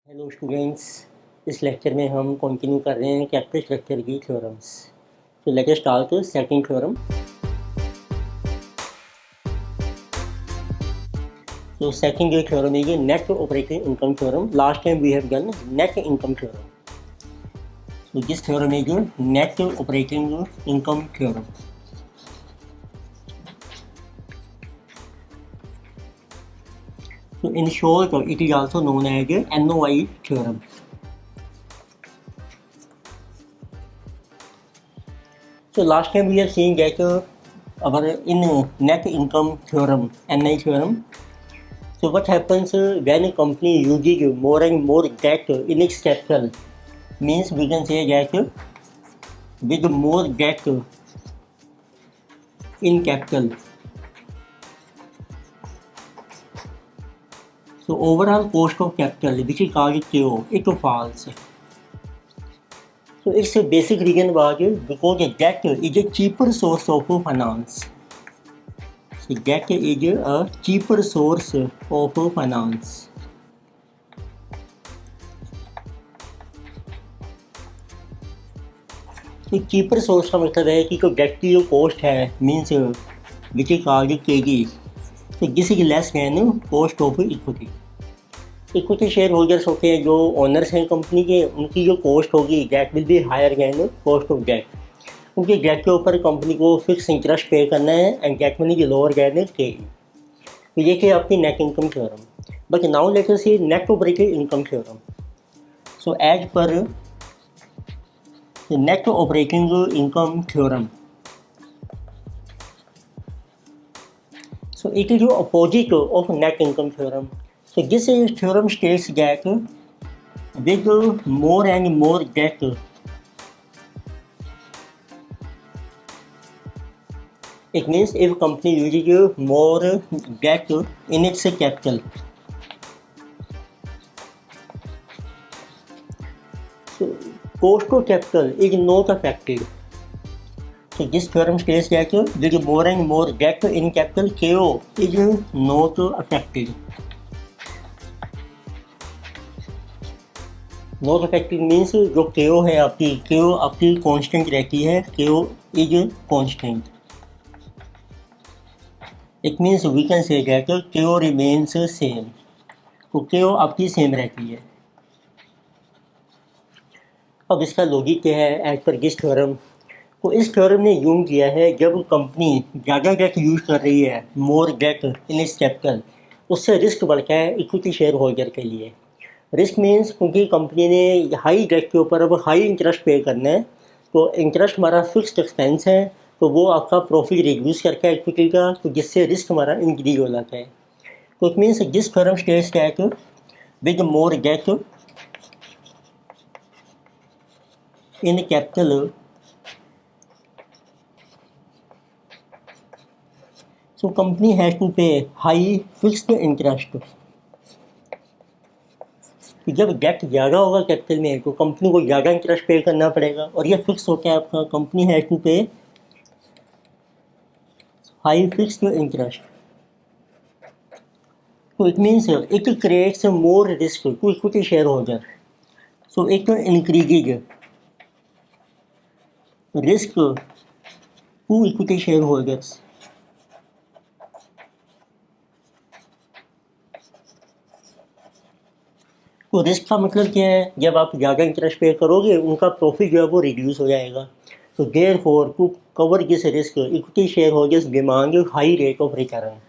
Hello students. इस lecture में हम कंटिन्यू कर रहे हैं कैपिटल स्ट्रक्चर की थ्योरम्स। तो let us start the second theorem. तो सेकंड जो थ्योरम है ये net operating income theorem. Last time we have done net income theorem. तो दिस थ्योरम is जो net operating income theorem. So in short, it is also known as NOI theorem. So last time we have seen that our in net income theorem, NI theorem. So what happens when a company uses more and more debt in its capital? Means we can say that with more debt in capital, so overall cost of capital, which is called KO, it falls. So its basic reason was because debt is a cheaper source of finance. So debt is a cheaper source of finance. तो cheaper source का मतलब है कि debt की जो cost है means which is called KG, तो this is less than cost of equity. Equity share holders होते हैं जो ओनर्स हैं कंपनी के, उनकी जो कॉस्ट होगी debt will be higher than cost of debt. उनके डेट के ऊपर कंपनी को फिक्स इंटरेस्ट पे करना है एंड डेट मनी की लोअर देन केजी। तो ये थी आपकी net income theorem. But now let us see net operating income theorem. So as per the net operating income theorem. So it is the opposite of net income theorem. So this theorem states that with more and more debt, it means if company uses more debt in its capital, so cost of capital is not affected. So this theorem states that with more and more debt in capital, KO is not affected. Not affected means जो KO है आपकी, KO आपकी constant रहती है, KO is constant. It means we can say that KO remains same. तो KO आपकी same रहती है। अब इसका लॉजिक क्या है एज पर दिस थ्योरम? तो इस थ्योरम ने यूं किया है जब कंपनी ज़्यादा डेट यूज़ कर रही है, मोर डेट इन इस कैपिटल, उससे रिस्क बढ़ता है इक्विटी शेयर होल्डर के लिए। रिस्क मीन्स क्योंकि कंपनी ने हाई डेट के ऊपर अब हाई इंटरेस्ट पे करना है, तो इंटरेस्ट हमारा फिक्स्ड एक्सपेंस है, तो वो आपका प्रॉफिट रिड्यूस करता है इक्विटी का, तो जिससे रिस्क हमारा इंक्रीज हो जाता है। तो it means this theorem states that with more debt in capital, so company has to pay high fixed interest. जब डेट ज़्यादा होगा कैपिटल में तो कंपनी को ज़्यादा इंटरेस्ट पे करना पड़ेगा, और ये फिक्स होता है आपका, company has to pay high fixed interest. तो it means it creates more risk to equity share holder. So it increases risk to equity share holders. तो रिस्क का मतलब क्या है? जब आप ज़्यादा इंटरेस्ट पे करोगे उनका प्रॉफिट जो है वो रिड्यूस हो जाएगा। तो therefore to cover this risk equity share holders demand high rate of return.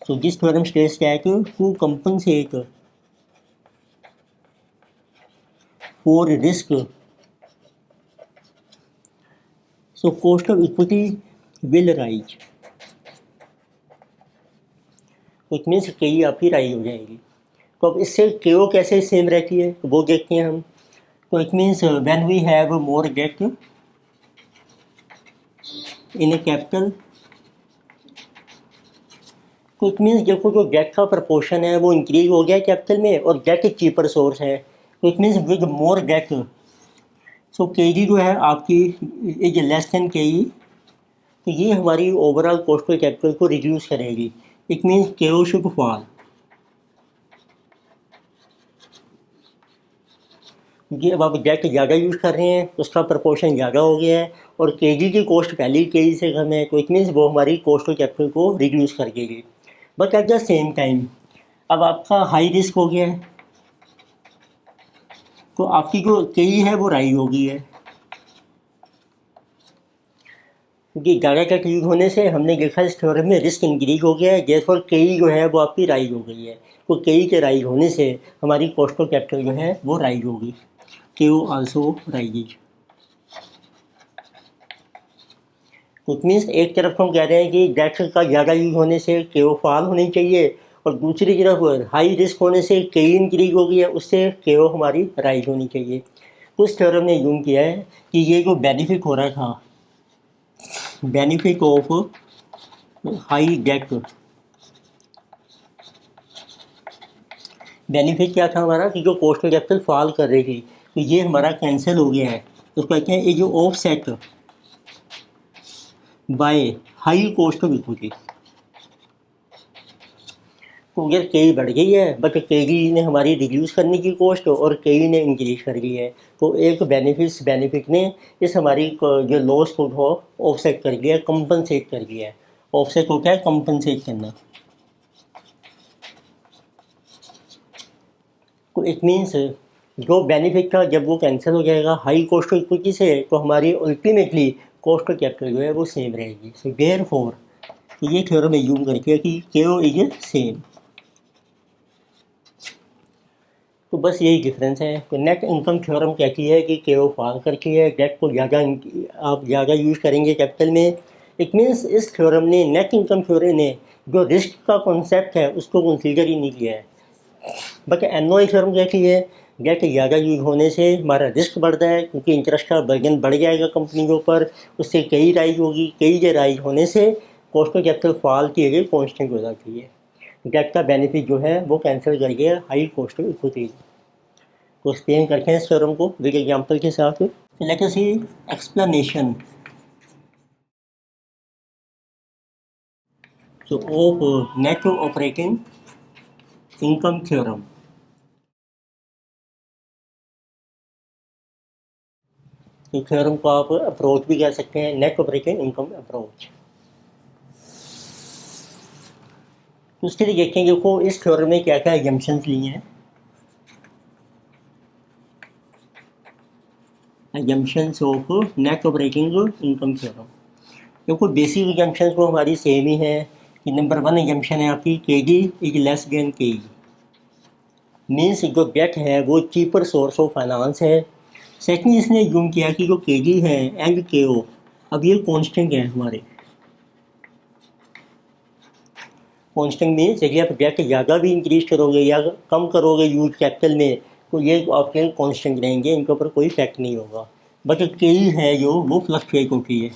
So this theorem states that to compensate for risk, so cost of equity will rise. तो इट मीन्स KE आपकी rise हो जाएगी। तो अब इससे KO कैसे same रहती है तो वो देखते हैं हम। तो it means when we have more debt in a capital, तो इट मीन्स देखो जो डेट का प्रपोर्शन है वो इंक्रीज हो गया कैपिटल में, और डेट एक चीपर सोर्स है। तो it means with more debt, so KG जो है आपकी इज लेस देन KE, तो ये हमारी ओवरऑल कॉस्ट ऑफ कैपिटल को रिड्यूस करेगी। It means KO should fall. क्योंकि अब आप डेट ज़्यादा यूज़ कर रहे हैं, उसका प्रपोर्शन ज़्यादा हो गया है और केजी की कॉस्ट पहले ही केजी से कम है, तो इट मीन्स वो हमारी कॉस्ट ऑफ कैपिटल को रिड्यूस कर देगी। But at the same time अब आपका हाई रिस्क हो गया है, तो आपकी जो केई है वो राइज हो गई है, क्योंकि ज़्यादा डेट यूज होने से हमने देखा इस थ्योरम में रिस्क इंक्रीज हो गया है, जैसे केई जो है वो आपकी राइज हो गई है। तो केई के राइज होने से हमारी कॉस्ट ऑफ कैपिटल जो है वो राइज होगी, केओ आल्सो राइजेज। तो इट मीन्स एक तरफ हम कह रहे हैं कि डेट का ज़्यादा यूज होने से केओ फॉल होनी चाहिए, और दूसरी तरफ हाई रिस्क होने से केई इंक्रीज हो गई है, उससे केओ हमारी राइज होनी चाहिए। तो इस थ्योरम ने यूज किया है कि ये जो बेनिफिट हो रहा था, benefit of high debt, benefit क्या था हमारा कि जो कॉस्ट ऑफ कैपिटल फॉल कर रही थी, तो ये हमारा कैंसिल हो गया है। तो कहते हैं ये जो offset by high cost of equity. तो अगर केई बढ़ गई है बट केई ने हमारी रिड्यूस करने की कॉस्ट और केई ने इंक्रीज कर दी है, तो एक बेनिफिट ने इस हमारी जो लॉस को ऑफसेट कर दिया, कंपनसेट कर दिया है। ऑफसेट को क्या है, कंपनसेट करना। तो इट मीन्स जो बेनिफिट था जब वो कैंसिल हो जाएगा हाई कॉस्ट ऑफ इक्विटी से, तो हमारी अल्टीमेटली कॉस्ट ऑफ कैपिटल जो है वो सेम रहेगी। सो देयरफॉर ये थ्योरम यूज करके कि केओ इज सेम। तो बस यही डिफरेंस है। तो नेट इनकम थ्योरम कहती है कि केओ फॉल करती है, डेट को आप ज़्यादा यूज़ करेंगे कैपिटल में। इट मीन्स इस थ्योरम ने, नेट इनकम थ्योरम ने जो रिस्क का कॉन्सेप्ट है उसको कंसीडर ही नहीं किया है। बट एनओआई थ्योरम कहती है डेट ज़्यादा यूज होने से हमारा रिस्क बढ़ता है, क्योंकि इंटरेस्ट का बर्डन बढ़ जाएगा कंपनी के ऊपर, उससे कई राइज होगी, कई जे राइज होने से कॉस्ट ऑफ कैपिटल फॉल की जगह कॉन्स्टेंट हो जाती है। डेट का बेनिफिट जो है वो कैंसिल कर गया हाई कॉस्ट ऑफ इक्विटी। तो एक्सप्लेन करते हैं इस थ्योरम को विद एग्जांपल के साथ। Let us see explanation so of net operating income theorem. तो थ्योरम को आप अप्रोच भी कह सकते हैं, नेट ऑपरेटिंग इनकम अप्रोच। तो उसके लिए देखेंगे को इस थ्योरम में क्या क्या एजम्पशंस लिए हैं। Assumptions of net operating income theorem. देखो बेसिक एजम्पशंस को हमारी सेम ही है कि नंबर 1 एजम्पशन है आपकी केडी इज लेस देन केई। मीन्स जो डेट है वो चीपर सोर्स ऑफ फाइनेंस है। सेकंड इसने यूम किया कि जो केजी है एंड केओ अब ये कांस्टेंट है हमारे। कांस्टेंट मीन्स यदि आप डेट ज़्यादा भी इंक्रीज करोगे या कम करोगे यूज कैपिटल में, तो ये आपके कांस्टेंट रहेंगे, इनके ऊपर कोई इफेक्ट नहीं होगा। बट केई है जो वो फ्लक्चुएट होती है।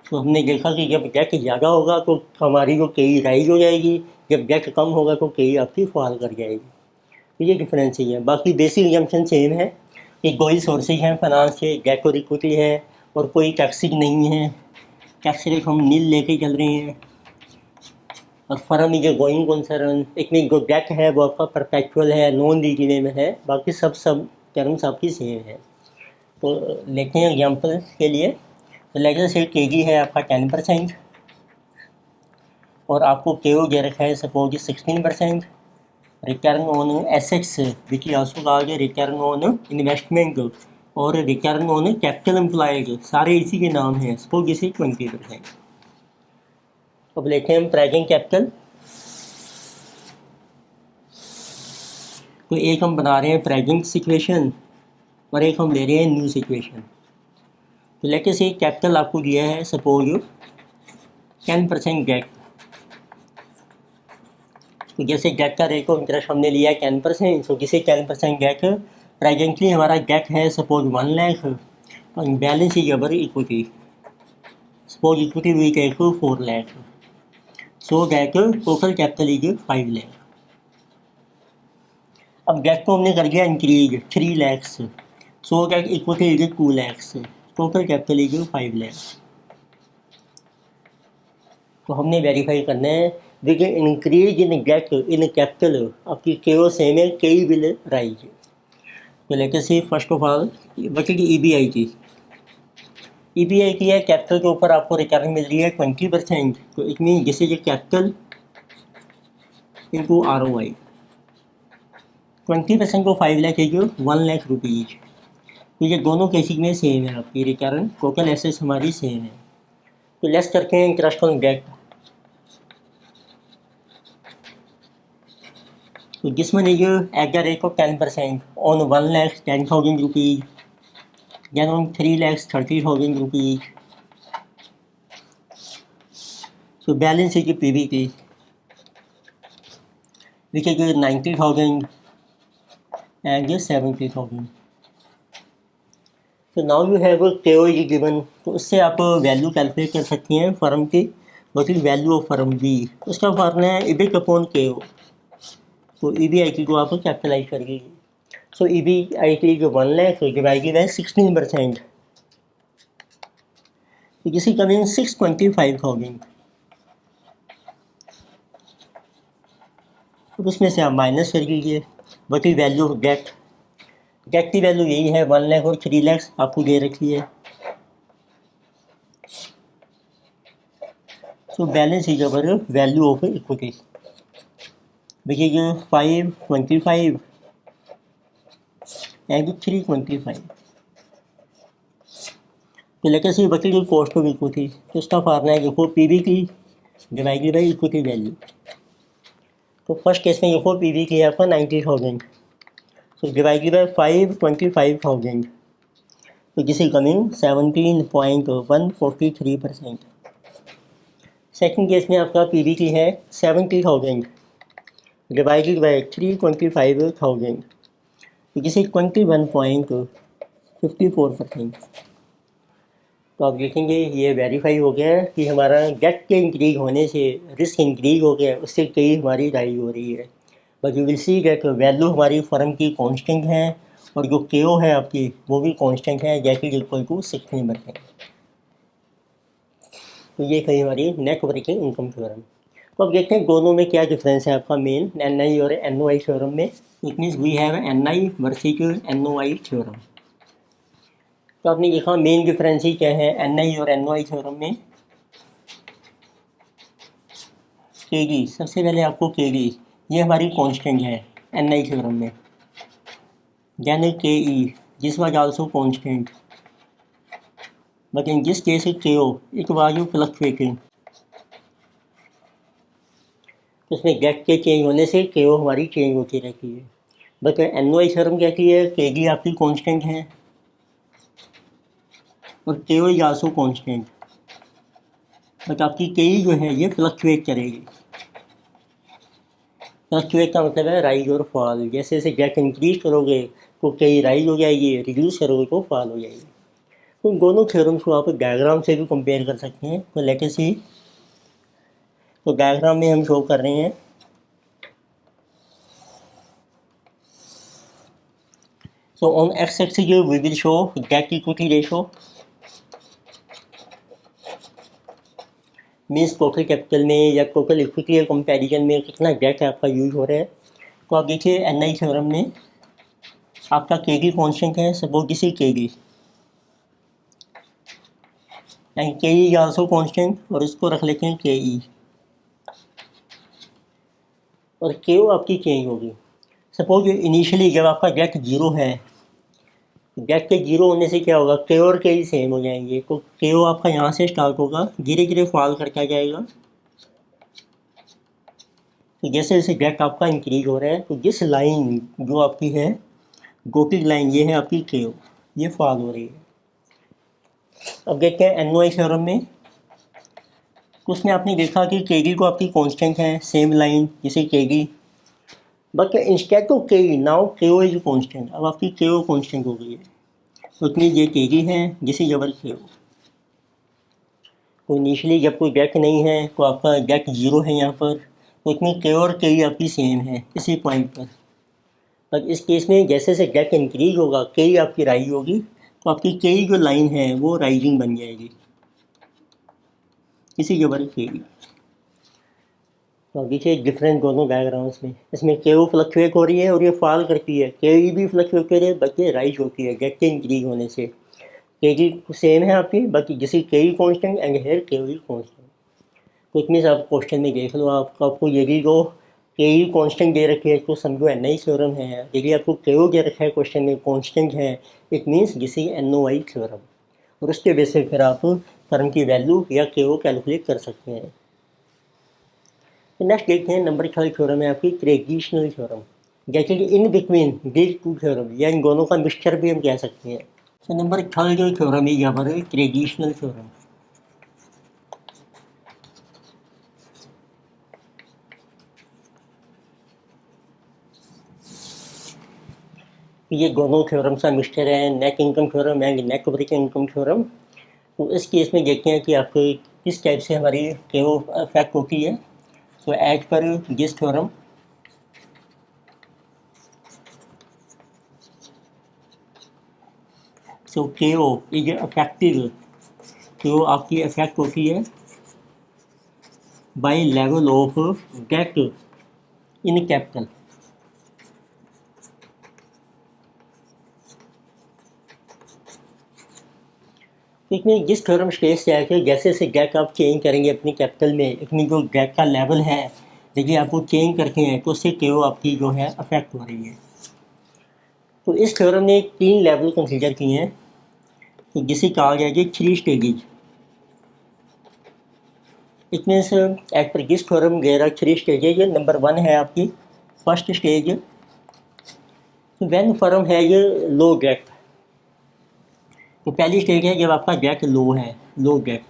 तो हमने देखा कि जब डेट ज़्यादा होगा तो हमारी जो केई राइज हो जाएगी, जब डेट कम होगा तो केई आपकी फॉल कर जाएगी। तो ये डिफरेंस ही है, बाकी बेसिक एजम्पशन सेम है कि कोई सोर्सेज हैं फाइनेंस के, डेट और इक्विटी है और कोई टैक्सिंग नहीं है, टैक्स रेट हम नील लेके चल रहे हैं। और firm is a going concern, एक में जो डेट है वो आपका परपेचुअल है, नॉन रिन्यूएबल में है, बाकी सब टर्म्स आपकी सेम है। तो लेते हैं एग्जांपल के लिए। तो लेटर से केजी है आपका 10% और आपको केओ दे रखा है suppose 16%। Return on assets which is also कहा गया रिटर्न ऑन इन्वेस्टमेंट और रिटर्न ऑन कैपिटल एम्प्लॉयड, सारे इसी के नाम हैं। सपोज इसे 20%। अब लेते हैं हम प्रेजेंट कैपिटल। तो एक हम बना रहे हैं प्रेजेंट सिचुएशन और एक हम ले रहे हैं न्यू सिचुएशन। तो लेते से कैपिटल आपको दिया है सपोज 10% डेट। तो जैसे डेट का रेट ऑफ इंटरेस्ट हमने लिया है 10%, सो जिसे 10% डेट, प्रेजेंटली हमारा डेट है सपोज 1 लाख और balance is our equity, suppose equity we take 4 lakh, so debt total capital is 5 lakh. अब डेट को हमने कर दिया increase 3 lakhs, so debt equity is 2 lakhs, total capital is 5 lakh. तो हमने वेरीफाई करना है with increase in debt in capital आपकी KO सेम है, KE विल राइज। तो let us see first of all what is EBI की। EBI की है कैपिटल के ऊपर आपको रिटर्न मिल रही है 20%, तो it mean this is capital into ROI। 20% को 5 लाख है जो 1 लाख रुपीज़। तो ये दोनों केसेस में सेम है, आपकी रिटर्न टोटल एसेट्स हमारी सेम है। तो लेस करते हैं इंटरेस्ट ऑन डेट। तो this one is at the rate of 10% on 1,10,000 rupees, then on 3,30,000 rupees. So balance is PBT, which is 90,000 and 70,000. So now you have a KO is given, तो उससे आप value calculate कर सकती हैं firm की। What is value of firm B, उसका formula है EBIT upon KO। तो EBIT को आप कैपिटलाइज करिए। सो EBIT जो 1 लाख डिवाइडेड बाय 16%, तो दिस इज कमिंग 625,000। तो उसमें से आप माइनस कर दीजिए। What is value of debt, debt की वैल्यू यही है 1 लाख और 3 लाख आपको दे रखी है। So balance is our value of equity, which is 525 and 325। तो लेकर से बची जो कॉस्ट ऑफ इक्विटी, तो उसका फार्मूला है देखो PBT divided by equity value. तो फर्स्ट केस में देखो PBT है आपका 90,000, तो डिवाइडेड बाई 525,000, तो this is coming 17.143%। Second case में आपका PBT है 70,000 डिवाइडेड बाई 325,000, तो दिस इज 21.54%। तो आप देखेंगे ये वेरीफाई हो गया है कि हमारा डेट के इंक्रीज होने से रिस्क इंक्रीज हो गया, उससे कई हमारी राइज हो रही है। But you will see debt value हमारी फर्म की कांस्टेंट है और जो KO है आपकी वो भी कांस्टेंट है, दैट इज इक्वल टू 16%। तो ये कही हमारी नेट वर्किंग इनकम थ्योरम। तो अब देखते हैं दोनों में क्या डिफरेंस है आपका मेन NI और NOI थ्योरम में। It means we have NI versus NOI theorem. तो आपने देखा मेन डिफरेंस ही क्या है NI और NOI थ्योरम में। KD, सबसे पहले आपको KD ये हमारी कांस्टेंट है NI थ्योरम में। Then KE this was also constant, but in this case KO it was fluctuating. उसमें डेट के चेंज होने से KO हमारी चेंज होती रहती है। बट NOI थ्योरम कहती है KD आपकी कांस्टेंट है और KO is also constant, but आपकी KE जो है ये फ्लक्चुएट करेगी। फ्लक्चुएट का मतलब है राइज और फॉल। जैसे जैसे डेट इंक्रीज करोगे तो KE राइज हो जाएगी, रिड्यूस करोगे तो फॉल हो जाएगी। तो दोनों थ्योरम्स को आप डायग्राम से भी कंपेयर कर सकते हैं। तो लेट अस सी, तो डायग्राम में हम शो कर रहे हैं। So on x axis we will show debt equity ratio, means total capital में या टोटल इक्विटी के कंपैरिजन में कितना डेट आपका यूज हो रहा है। तो आप देखिए NI थ्योरम में आपका KD कांस्टेंट है, suppose this is KD and KE is also constant, और इसको रख लेते हैं KE, और KO आपकी चेंज होगी। सपोज इनिशियली जब आपका डेट जीरो है, डेट के जीरो होने से क्या होगा KO और KE सेम हो जाएंगे। तो KO आपका यहाँ से स्टार्ट होगा, धीरे धीरे फॉल करके आ जाएगा। तो जैसे जैसे डेट आपका इंक्रीज हो रहा है तो जिस लाइन जो आपकी है डॉटेड लाइन ये है आपकी KO, ये फॉल हो रही है। अब देखते हैं NOI थ्योरम में, तो उसमें आपने देखा कि KD को आपकी कांस्टेंट है सेम लाइन जैसे KD, but instead of KE now KO is constant. अब आपकी KO कांस्टेंट हो गई है, तो इतनी ये KD है जिसे जबर KO। तो इनिशियली जब कोई डेट नहीं है तो आपका डेट जीरो है यहाँ पर, तो इतनी KO और KE आपकी सेम है इसी पॉइंट पर। पर इस केस में जैसे जैसे डेट इंक्रीज होगा KE आपकी राइज होगी, तो आपकी KE जो लाइन है वो राइजिंग बन जाएगी इसी जबर KE। तो अभी से डिफरेंट दोनों डायग्राम्स में, इसमें केओ फ्लक्चुएट हो रही है और ये फॉल करती है, केई भी फ्लक्चुएट कर रही है बल्कि राइज होती है गेट के इंक्रीज होने से। केई सेम है आपकी, बाकी जिसकी केई कांस्टेंट एंड हेयर केई कांस्टेंट। तो इट मीन्स आप क्वेश्चन में देख लो, आपको यदि जो केई कांस्टेंट दे रखी है तो समझो एन आई थ्योरम है, यदि आपको केओ दे रखा है क्वेश्चन में कांस्टेंट है, it means this is N O I theorem, और उसके बेस पे फिर आप फर्म की वैल्यू या केओ कैलकुलेट कर सकते हैं। नेक्स्ट देखते हैं नंबर 4 थ्योरम है आपकी ट्रेडिशनल थ्योरम, जैसे कि in between these two theorem, या इन दोनों का मिक्सचर भी हम कह सकते हैं। तो नंबर 4 जो थ्योरम है यहाँ पर ट्रेडिशनल थ्योरम। ये दोनों थ्योरम का मिक्सचर है, net income theorem and net operating income theorem. तो इस केस में देखते हैं कि आपको किस टाइप से हमारी केओ इफेक्ट होती है। So as per this theorem, so KO is affected, KO आपकी अफेक्ट होती है by level of debt in capital। इसमें जिस थ्योरम स्टेज से आके जैसे जैसे डेट आप चेंज करेंगे अपनी कैपिटल में, इसमें जो डेट का लेवल है देखिए आपको चेंज करते हैं तो उससे केओ आपकी जो है अफेक्ट हो रही है। तो इस थ्योरम ने 3 लेवल कंसीडर किए हैं, तो जिसे कहा गया कि 3 stages. It means as per this theorem there are 3 stages. Number 1 है आपकी फर्स्ट स्टेज, व्हेन फर्म है ये लो डेट। तो पहली स्टेज है जब आपका डेट लो है, लो डेट।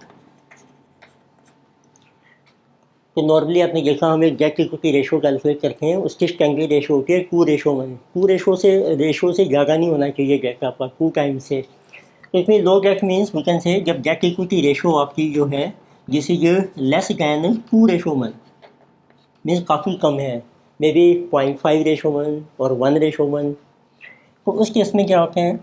तो नॉर्मली आपने देखा हमें डेट इक्विटी रेशो कैलकुलेट करते हैं, उसकी स्टैंडर्ड रेशो होती है 2:1। 2 से ज़्यादा नहीं होना चाहिए डेट आपका 2 टाइम्स से। तो इसमें low debt means we can say जब डेट इक्विटी रेशो आपकी जो है this is less than 2:1, means काफ़ी कम है, मे बी 0.5:1 और 1:1। तो उस केस में क्या होता है,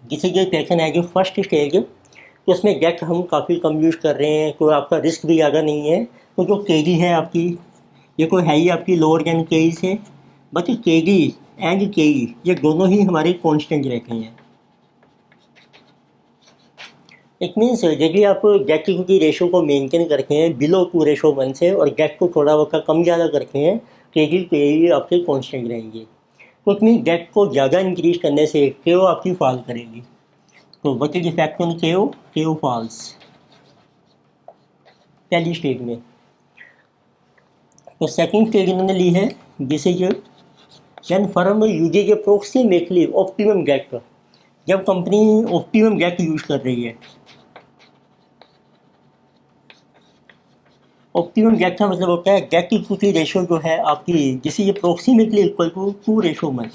जिसे जो क्वेश्चन है जो फर्स्ट स्टेज, तो उसमें डेट हम काफ़ी कम यूज़ कर रहे हैं, कोई आपका रिस्क भी ज़्यादा नहीं है। तो जो के है आपकी, ये कोई है ही आपकी लोअर देन के से, बट के एंड के ये दोनों ही हमारे कॉन्स्टेंट रहते हैं। इट मीन्स यदि आप डेट इक्विटी रेशो को मेंटेन करते हैं बिलो 2:1 से और डेट को थोड़ा बहुत कम ज़्यादा करते हैं, के आपके कॉन्स्टेंट रहेंगे। तो इट मीन्स डेट को ज़्यादा इंक्रीज करने से केओ आपकी फॉल करेगी। तो व्हाट इज इफेक्ट ऑन केओ, केओ फॉल्स पहली स्टेज में। तो सेकंड स्टेज इन्होंने ली है this is when firm uses approximately optimum debt. जब कंपनी ऑप्टिमम डेट यूज कर रही है, ऑप्टिमम डेट का मतलब होता है डेट इक्विटी रेशो जो है आपकी जिसे अप्रोक्सीमेटली इक्वल टू 2:1,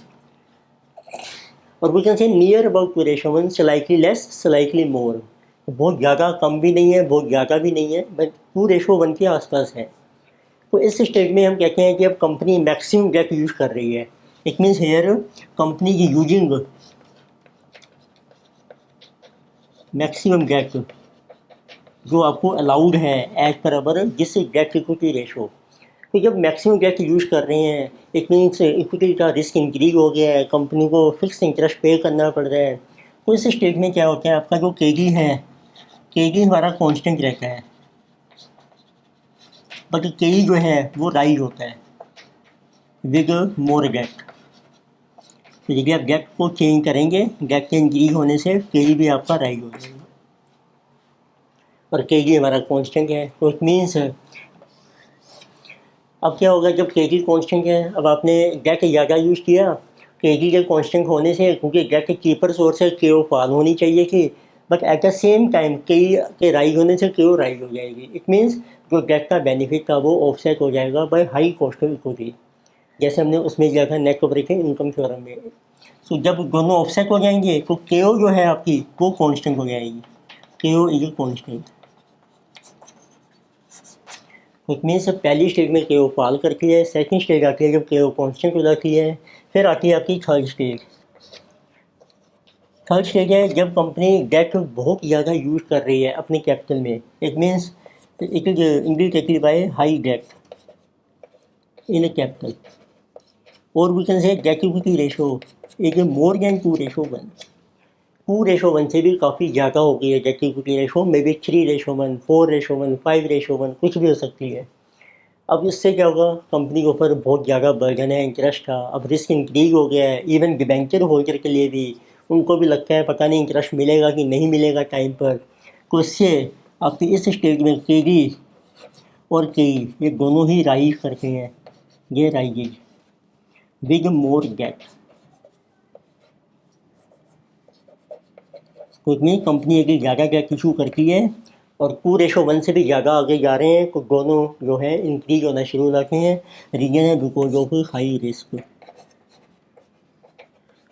और we can say near about 2:1, slightly less slightly more. बहुत ज़्यादा कम भी नहीं है, बहुत ज़्यादा भी नहीं है, बट 2:1 के आसपास है। तो इस स्टेज में हम कहते हैं कि अब कंपनी मैक्सिमम डेट यूज कर रही है। इट मीन्स हेयर कंपनी की यूजिंग मैक्सिमम डेट जो आपको अलाउड है एज पर अवर जिस डेट इक्विटी रेशो। तो जब मैक्सिमम डेट यूज कर रहे हैं इट मीन्स इक्विटी का रिस्क इंक्रीज हो गया है, कंपनी को फिक्स इंटरेस्ट पे करना पड़ रहा है। तो इस स्टेज में क्या होता है, आपका जो के है, के हमारा कांस्टेंट रहता है, बट के जो है वो राइज होता है विद मोर डेट। तो यदि आप डेट को चेंज करेंगे, डेट के इंक्रीज होने से के भी आपका राइज हो जाएगा, और के हमारा कांस्टेंट है। तो इट मीन्स अब क्या होगा जब के कांस्टेंट है, अब आपने डेट ज़्यादा यूज़ किया, के कांस्टेंट होने से, क्योंकि डेट चीपर सोर्स है के फॉल होनी चाहिए थी, but at the same time K rise होने से के राइज हो जाएगी। इट मीन्स जो डेट का बेनिफिट था वो ऑफसेट हो जाएगा by high cost of equity, जैसे हमने उसमें किया था नेट ऑपरेटिंग इनकम थ्योरम में। सो जब दोनों ऑफसेट हो जाएंगे तो के जो है आपकी वो कांस्टेंट हो जाएगी, के इज कांस्टेंट। इट मीन्स पहली स्टेज में के फॉल करती है, सेकंड स्टेज आती है जब के कांस्टेंट हो जाती है, फिर आती है आपकी थर्ड स्टेज। थर्ड स्टेज है जब कंपनी डेट बहुत ज़्यादा यूज़ कर रही है अपने कैपिटल में। It means it is indicated by high debt. in a capital, or we can say debt equity ratio is more than 2:1. 2:1 से भी काफ़ी ज़्यादा हो गई है date equity ratio, may be 3:1, 4:1, 5:1, कुछ भी हो सकती है। अब इससे क्या होगा, कंपनी के ऊपर बहुत ज़्यादा बर्डन है इंटरेस्ट का, अब रिस्क इंक्रीज हो गया है। इवन डिबेंचर होल्डर के लिए भी उनको भी लगता है पता नहीं इंटरेस्ट मिलेगा कि नहीं मिलेगा टाइम पर। तो इससे आपकी इस स्टेज में केडी और केई ये दोनों ही राइज करते हैं, ये राइजेज विद मोर डेट। तो इसमें कंपनी अगर ज़्यादा डेट इशू करती है और 2:1 से भी ज़्यादा आगे जा रहे हैं, तो दोनों जो है इंक्रीज होना शुरू हो जाते हैं। रीजन है बिकॉज ऑफ हाई रिस्क।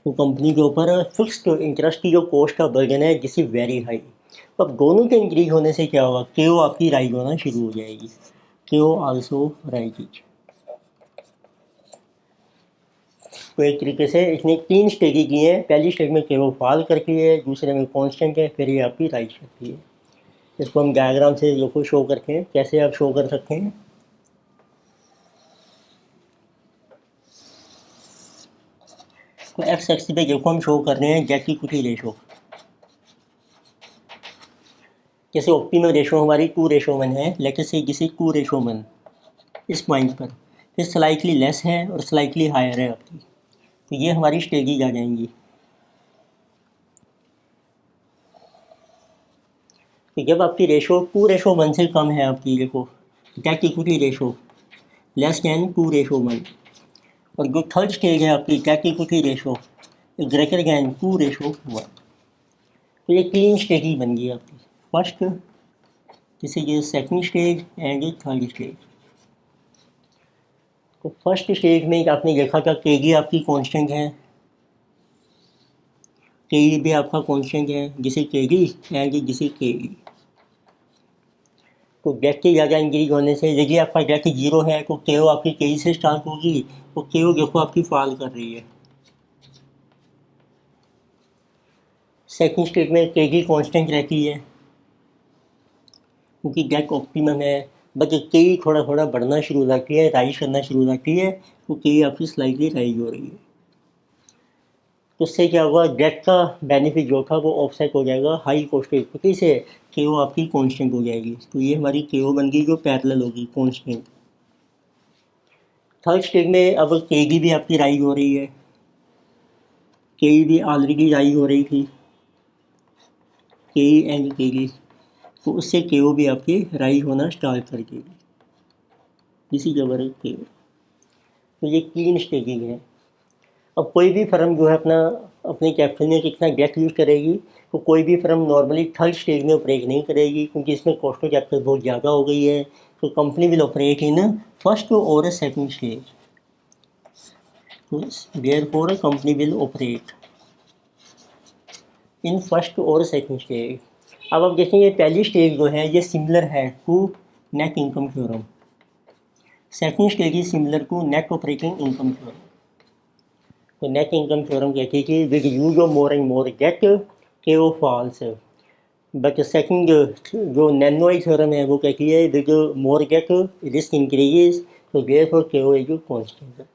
तो कंपनी के ऊपर फिक्स्ड इंटरेस्ट की जो कॉस्ट का बर्डन है जिस इज वेरी हाई। तो अब दोनों के इंक्रीज होने से क्या होगा, केओ आपकी राइज होना शुरू हो जाएगी, केओ आल्सो राइजेज। तो एक तरीके से इसने 3 स्टेज की हैं। पहली स्टेज में केओ फॉल करती है, दूसरे में कॉन्स्टेंट है, फिर ये आपकी राइज करती है। इसको हम डायग्राम से जो को शो करते हैं, कैसे आप शो कर सकते हैं। तो एक्स एक्सिस पे देखो हम शो कर रहे हैं डेट इक्विटी रेशो। जैसे ऑप्टिमम रेशो हमारी 2:1 है, लेट्स से जिसे 2:1 इस पॉइंट पर, फिर स्लाइटली लेस है और स्लाइटली हायर है आपकी। तो ये हमारी स्टेजेज आ जाएंगी। तो जब आपकी रेशो 2:1 से कम है, आपकी देखो date equity ratio less than 2:1, और जो थर्ड स्टेज है आपकी date equity ratio greater than 2:1। तो ये 3 स्टेज बन गई आपकी, फर्स्ट, जैसे ये second stage and third stage. तो फर्स्ट स्टेज में आपने देखा था केजी आपकी कांस्टेंट है, केई भी आपका कांस्टेंट है, जिसे केजी एंड जिसे केई। तो डेट के ज़्यादा इंक्रीज होने से, यदि आपका डेट 0 है तो केओ आपकी केई से स्टार्ट होगी, तो केओ देखो आपकी फॉल कर रही है। सेकंड स्टेज में केजी कांस्टेंट रहती है क्योंकि डेट ऑप्टिमम है, बट केई थोड़ा थोड़ा बढ़ना शुरू हो जाती है, राइज करना शुरू हो जाती है, तो केई आपकी स्लाइटली राइज हो रही है। तो उससे क्या होगा, डेट का बेनिफिट जो था वो ऑफसेट हो जाएगा हाई कॉस्ट इक्विटी से, केओ आपकी कांस्टेंट हो जाएगी। तो ये हमारी केओ बन गई जो पैरेलल होगी कांस्टेंट। थर्ड स्टेज में अब केडी भी आपकी राइज हो रही है, केई भी ऑलरेडी राइज हो रही थी, केई एंड केडी, तो उससे केओ भी आपकी राइज होना स्टार्ट कर देगी, इसी के बारे केओ। तो ये 3 स्टेजेज हैं। अब कोई भी फर्म जो है अपने कैपिटल में कितना डेट यूज़ करेगी, तो कोई भी फर्म नॉर्मली थर्ड स्टेज में ऑपरेट नहीं करेगी, क्योंकि इसमें कॉस्ट ऑफ कैपिटल बहुत ज़्यादा हो गई है। तो company will operate in first और सेकंड स्टेज। तो therefore company will operate in first और सेकंड स्टेज। अब आप देखेंगे पहली स्टेज जो है ये सिमिलर है to net income theorem, second stage is similar to net operating income theorem. तो नेट इनकम थ्योरम कहती है कि with use of more and more debt KO falls, but second जो नैनोई थ्योरम है वो कहती है with more debt risk increases, तो देयरफॉर केओ इज कांस्टेंट।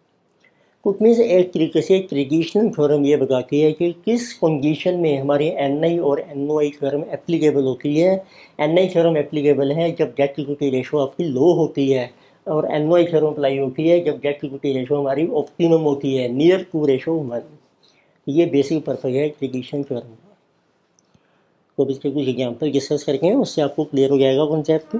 तो मीन्स एक तरीके से ट्रेडिशनल थ्योरम ये बताती है कि किस कंडीशन में हमारी एन.आई. और एन.ओ.आई. थ्योरम एप्लीकेबल होती है। एन.आई. थ्योरम एप्लीकेबल है जब डेट इक्विटी रेशो आपकी लो होती है, और एन.ओ.आई. थ्योरम अप्लाई होती है जब डेट इक्विटी रेशो हमारी ऑप्टिमम होती है, नियर 2:1। ये बेसिक पर्पज है ट्रेडिशनल थ्योरम का। तो इसके कुछ एग्जाम्पल डिस्कस करके हैं, उससे आपको क्लियर हो जाएगा concept.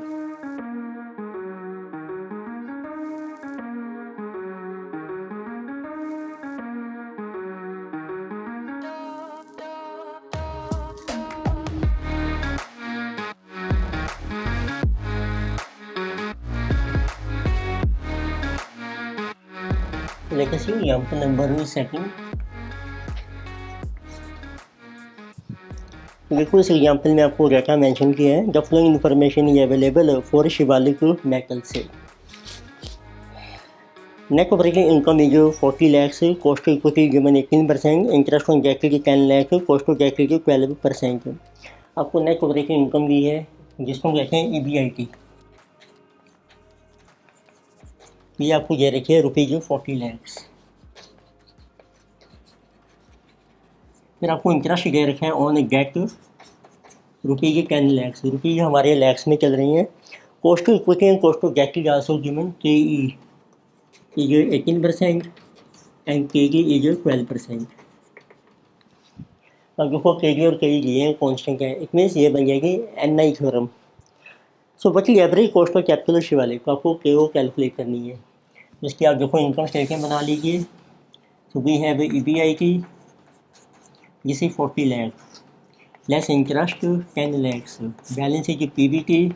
Let us see example number 2. देखो इस एग्जाम्पल में आपको डाटा मेंशन किया है, the following information is available for Shivalik metal से। Net operating income is 40 lakhs, cost equity given 18%, interest on capital 10 lakh, cost of capital 12%। आपको net operating income दी है जिसको कहते हैं EBIT। ये आपको दे रखी है ₹40 लाख। फिर आपको इंटरेस्ट दे रखा है ऑन गेट ₹10 लाख। रुपये हमारे लैक्स में चल रही हैं। Cost to equity and cost to debt is also given. K is 18% and K is 12%। अब देखो के और के लिए हैं कॉन्स्टेंट है, इट मीन्स ये बन जाएगी NI थ्योरम। सो बची एवरेज कॉस्ट ऑफ कैपिटल शिवाले को आपको के कैलकुलेट करनी है, जिसकी आप देखो इनकम स्टेटमेंट बना लीजिए। तो वी हैव EBI की जिसे 40 lakh less interest 10 lakh, balance है कि PBT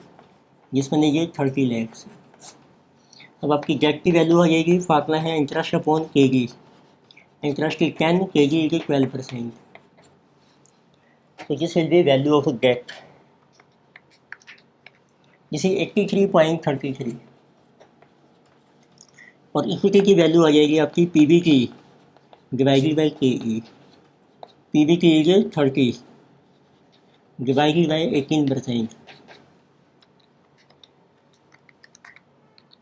जिसमें ये 30 लाख। अब आपकी डेट की वैल्यू आ जाएगी, फार्मूला है इंटरेस्ट अपॉन KG। इंटरेस्ट की 10, KG की 12%। तो this will be value of debt जिसे 83.33। और इक्विटी की वैल्यू आ जाएगी आपकी PBT divided by KE। PBT is 30 divided by 18%।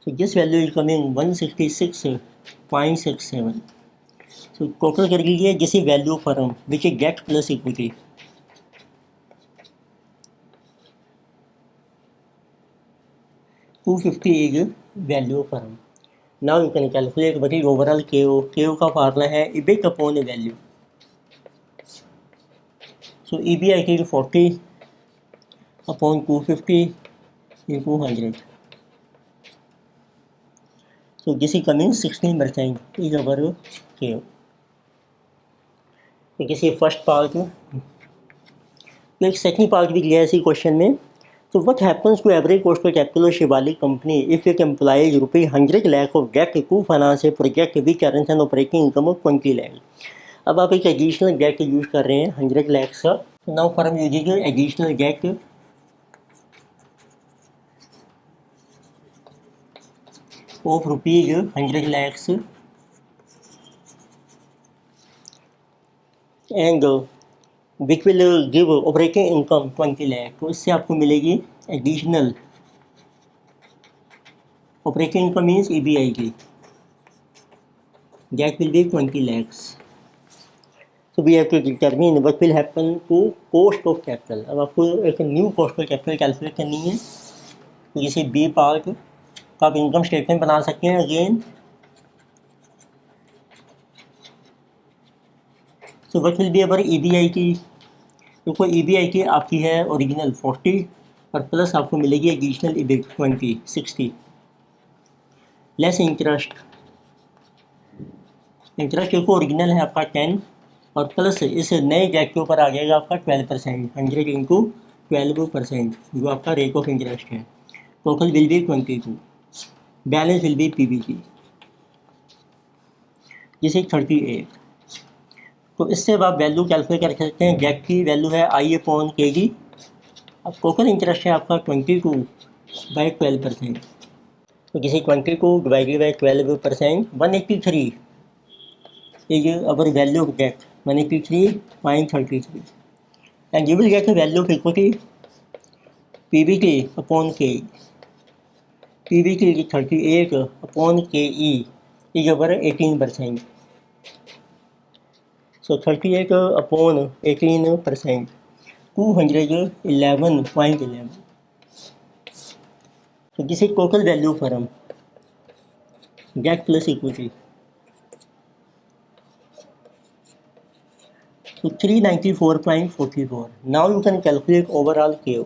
So this value is coming 166.67। So total कर लीजिए जिसे value firm which is debt plus equity. $250 is value firm। Now you can calculate what is overall KO। KO का formula है EBIT upon value. So EBIT is 40 upon 250 into 100। So this is coming 16% is our KO। तो किसी first part में तो एक second part भी दिया है इसी क्वेश्चन में। तो what happens to average cost of capital of Shivalik company if it employs ₹100 lakh of debt to finance a project which earns an operating income of 20 lakh. अब आप एक एडिशनल डेट यूज कर रहे हैं 100 लाख का। Now firm using additional date of ₹100 lakh and which will give operating income 20 lakh. तो इससे आपको मिलेगी additional operating income means EBI की that will be 20 lakhs। So we have to determine what will happen to cost of capital। अब आपको एक new cost of capital calculate करनी है। तो जैसे बी पार्ट का आप इनकम स्टेटमेंट बना सकते हैं again. So what will be our EBI की। तो EBI की आपकी है ओरिजिनल 40 और प्लस आपको मिलेगी additional EBIT 60 less interest. Interest देखो ओरिजिनल है आपका 10 और प्लस इस नए डेट के ऊपर आ जाएगा आपका 12%। 100 इंटू 12% जो आपका रेट ऑफ इंटरेस्ट है। Total will be 22। Balance will be PBT जिसे 38। तो इससे अब आप वैल्यू कैलकुलेट कर सकते हैं। डेट की वैल्यू है I अपॉन KG। अब टोटल इंटरेस्ट है आपका 22/12%। तो जिसे 22 divided by 12%, 183 is our value of debt 183.33 and you will get a value of equity PBT upon KE। PBT is 38 upon KE is our 18%। So 38 upon 18% 211.11। So this is total value firm debt plus equity। So 394.44। Now you can calculate overall KO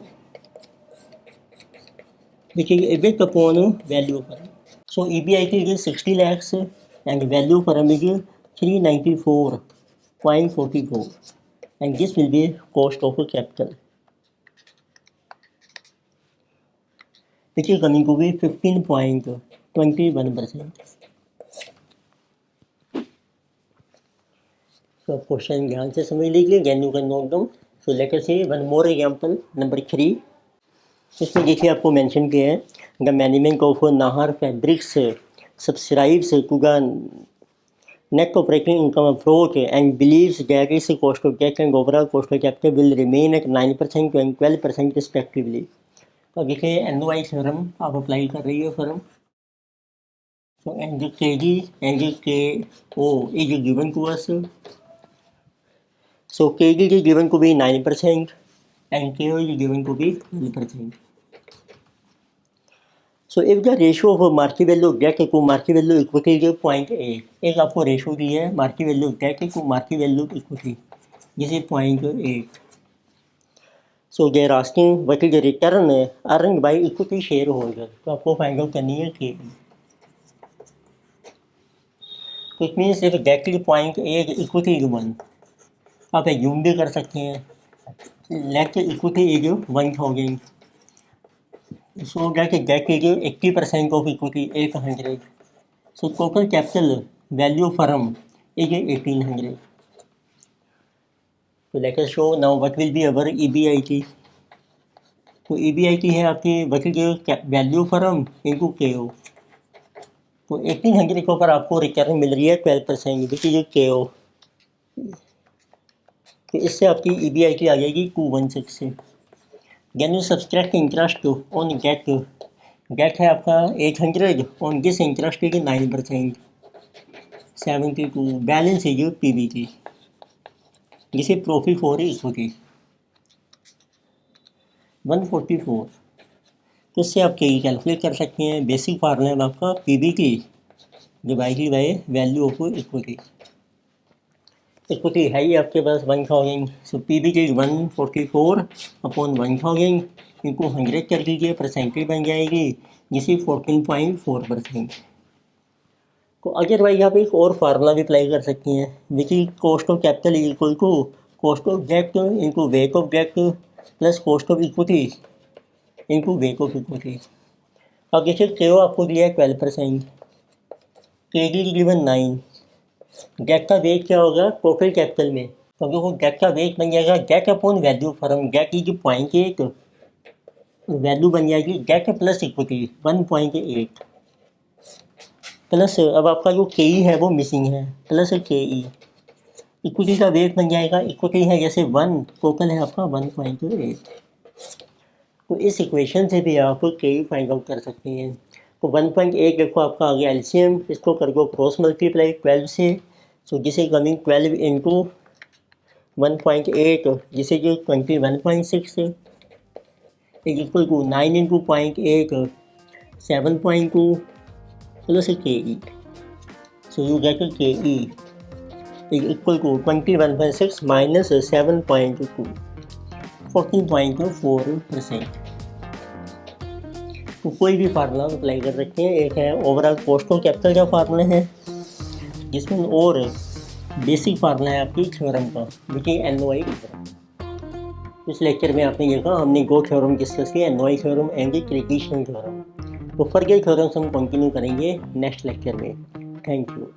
which is EBIT upon value firm। So EBI is 60 lakhs and value firm is 394.44 and this will be cost of capital which is coming to be 15.21%। तो question ध्यान से समझ लीजिए, then you can note down. So let us see one more example number 3। इसमें देखिए आपको mention किया है the management of Nahar fabrics subscribes to the net operating income approach and believes that its cost of debt and overall cost of capital will remain at 9% and 12% respectively. तो देखिए NOI theorem आप apply कर रही है firm. So and the kg and the ko is given to us. So kg is given to be 9% and ko is given to be 12%. So if the ratio of market value of debt to market value equity is 0.8, एक आपको ratio दी है market value of debt to market value of equity, this is 0.8. So they are asking what is the return earn by equity share holder, तो आपको find out करनी है कि तो it means if debt is 0.8 equity is 1, आप assume भी कर सकते हैं let equity is 1000, so that debt is 80% of equity 800. So total capital value firm is 1800. So let us show now what will be our EBIT. तो EBIT है आपकी what is value firm into KO. तो 1800 के ऊपर आपको return मिल रही है 12%, which is KO. तो इससे आपकी EBIT आ जाएगी 216 से. Then you subtract interest on debt. Debt है आपका 800 on this interest is 9%, 72. Balance is PBT. This is profit for equity 144. तो इससे आप KE कैलकुलेट कर सकते हैं. बेसिक फार्मूला है आपका PBT divided by value of equity. Equity है ही आपके पास 1000. सो PBT 144 अपॉन 1000 इनको 100 कर दीजिए, परसेंटेज बन जाएगी जिसे 14.4%. तो अदरवाइज आप एक और फार्मूला भी अप्लाई कर सकती हैं which is cost of capital is equal to cost of debt into weight of debt plus cost of equity into weight of equity. अब देखिए KO आपको दिया है 12%, KD गिवन 9. डेट का वेट क्या होगा टोटल कैपिटल में, तो देखो डेट का वेट बन जाएगा debt upon value firm. Debt is 0.8, value बन जाएगी डेट प्लस इक्विटी 1.8 प्लस अब आपका जो KE है वो मिसिंग है प्लस KE. इक्विटी का वेट बन जाएगा, इक्विटी है जैसे 1, टोटल है आपका 1.8. तो इस इक्वेशन से भी आप KE फाइंड आउट कर सकते हैं. तो 1.8 देखो आपका आ गया LCM, इसको कर दो क्रॉस मल्टीप्लाई 12 से. So this is coming 12 into 1.8 जिसे जो 21.6 is equal to 9 into 0.8 7.2 plus KE. So you get KE is equal to 21.6 minus 7.2 14.4%. तो कोई भी फार्मूला अप्लाई कर सकते हैं. एक है ओवरऑल कॉस्ट ऑफ कैपिटल का फार्मूला है जिसमें, और बेसिक फार्मूला है आपकी थ्योरम का विच इज NOI थ्योरम. इस लेक्चर में आपने देखा हमने 2 थ्योरम डिस्कस किए, NOI थ्योरम एंड क्रिटिशियन थ्योरम. तो फर्दर थ्योरम्स हम कंटिन्यू करेंगे नेक्स्ट लेक्चर में. Thank you.